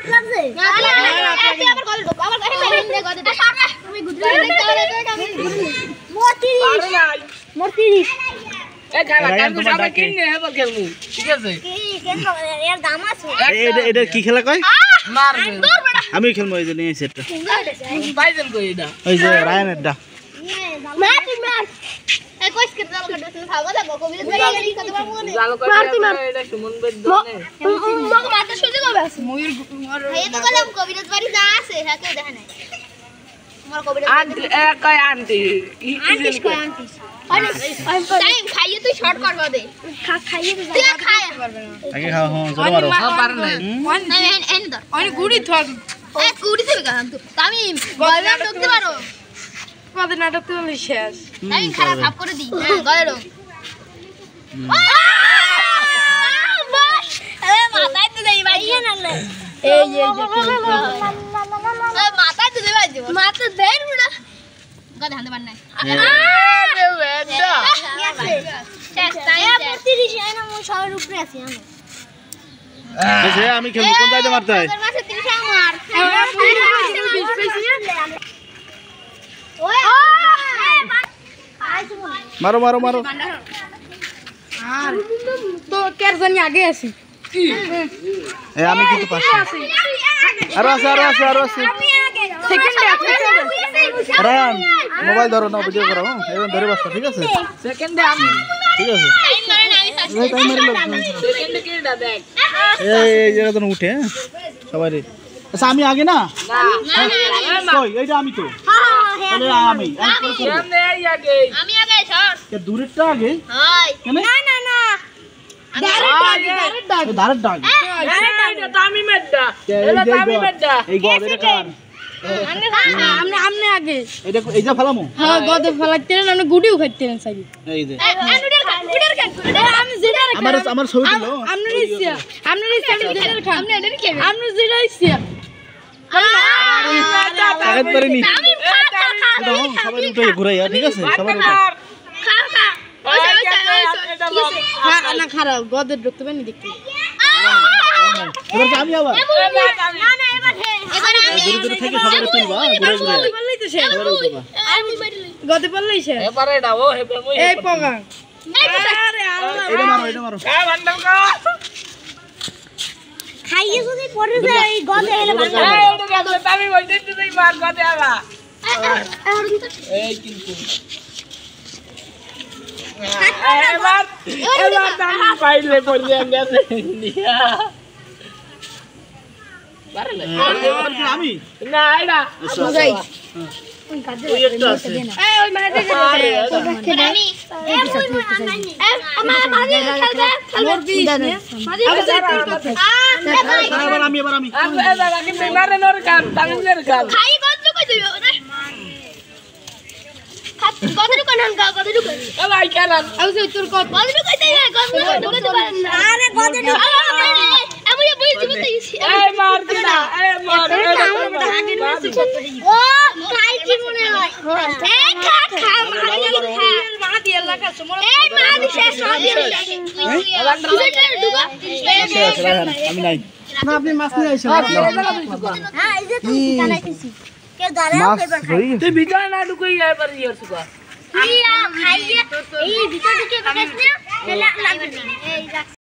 হাত লাগছে তুই আবার গলে ঢোক আবার গলে ঢোক তুমি গুদরে মূর্তি এ খালা কাল তো সবাই কিনে হবে খেলমু ঠিক আছে কি কেন এর দাম আছে এটা কি খেলা কয় মারবে আমি খেলবো এই যে নিয়ে সেটটা বাইজন কই এটা ওই যে রায়ানেরটা মার তুই মার এ কইস কে জাল কাটতে থাকো দেখো কবির বাড়ি গেলি কত পারবো না জাল করে এটা সুমন বেদ দনে মগ মারতে সুযোগ হবে আছে ময়ূর এই তো বললাম কবির বাড়ি যা আছে হাতে দেখা নাই আমার কবির আন্টি এ কই আন্টি আন্টিস কই আন্টিস টাইম খাইয়ে তুই শর্ট করবা দে খাইয়ে তুই তুই খায় আগে খাও হ্যাঁ জোরে মারো পারে না এন দর অনি গুড়ি থাক এ গুড়ি থেকে গান তো আমি গয়লা ঢুকতে পারো আমাদের নাটক তো শেষ আমি খারাপ ভাব করে দিই গয়লা ঢোক বাস আরে মাথায় তো দেই ভাই না এই মাথায় তো দেই ভাই মাথা দেই না গদা হাতে বান নাই আরে বেডা আমি খেলবো কোন জায়গায় মারতে হয় মারো মারো মারো তো কের জানি আগে আছি এ আমি কিন্তু পাচ্ছি আরো আছে আরো আছে আরো আছে রায়ান মোবাইল ধরো না ভিডিও করো এখন ধরে বসো ঠিক আছে সেকেন্ডে আমি ঠিক আছে টাইম মারে না আমি এই টাইমার লোক সেকেন্ডে কি না দেখ এই জায়গা তো উঠে সবাই রে আচ্ছা আমি আগে না কই এইটা আমি তো তাহলে আমি সামনে এই আগে আমি আগে সর কে দূরেরটা আগে হাই কেন না না না ধারের ডাক এটা তামি মেড্ডা এটা তামি মেড্ডা এই গদ এটা কার আমনে আগে এটা এই যে ফেলামু হ্যাঁ গদে ফলাইতেন আমরা গুডিও খাইতেন সাইড এই যে আমি যেটা আমার ছবি দিল আমনে ইচ্ছা আমি যেটা খাম আপনি এটা কি আপনি যেটা ইচ্ছা কাগজ পারিনি আমি খা সবাই উঠে ঘুরাই ঠিক আছে সবাই উঠে খা খা হ্যাঁ না খারাপ গদে ঢুকতে পারেনি দেখতে এবার কি আমি আবার না না এবার আমি দূরে দূরে থেকে সবাই তুলবা ঘুরে ঘুরে গদে পারলেই তো শেষ সবাই উঠবা আমি বাইরে গদে পারলেই শেষ এবারে এটা ও হেবে মই এই পগা আরে এটা মারো কা বান্ডাল কা খাইয়ে যদি পড়ে যায় এই গদে এলে ভালো এই ওটা তো তামি বলতে তুই মার কথা আবা এই কিন্তু এবার তামি পাইলে পড়ে গেছে ইন্ডিয়া পারলে আমি না এটা ওই একটা আছে এই ওই মাঝে আমি আমার ভাজি খেলবে এবার আমি এবার আগে মেমারে নর কাম তামিলের কাম খাই গদ কই দিও রে গদ কোন গা গদ কই এ ভাই কেরান আমি যে তোর কত গদ কই দেই গদ কই আরে গদ আমি বুঝি বুঝি এই মার দিনা এই মার ও খাই কি মনে হয় এই খা খা মা দিয়ে লাগা সময় এই মা দিছে সব দিয়ে আমি নাই না আপনি মাছ নিয়ে আইছেন হ্যাঁ এই যে তুমি জানাইতেছি কে দাঁড়াও মাছ ধরি তুই ভিতরে না ঢুকাই এবার ইয়ার সুকা খাইয়ে এই ভিতর ঢুকে গেছ না লাগবে না এই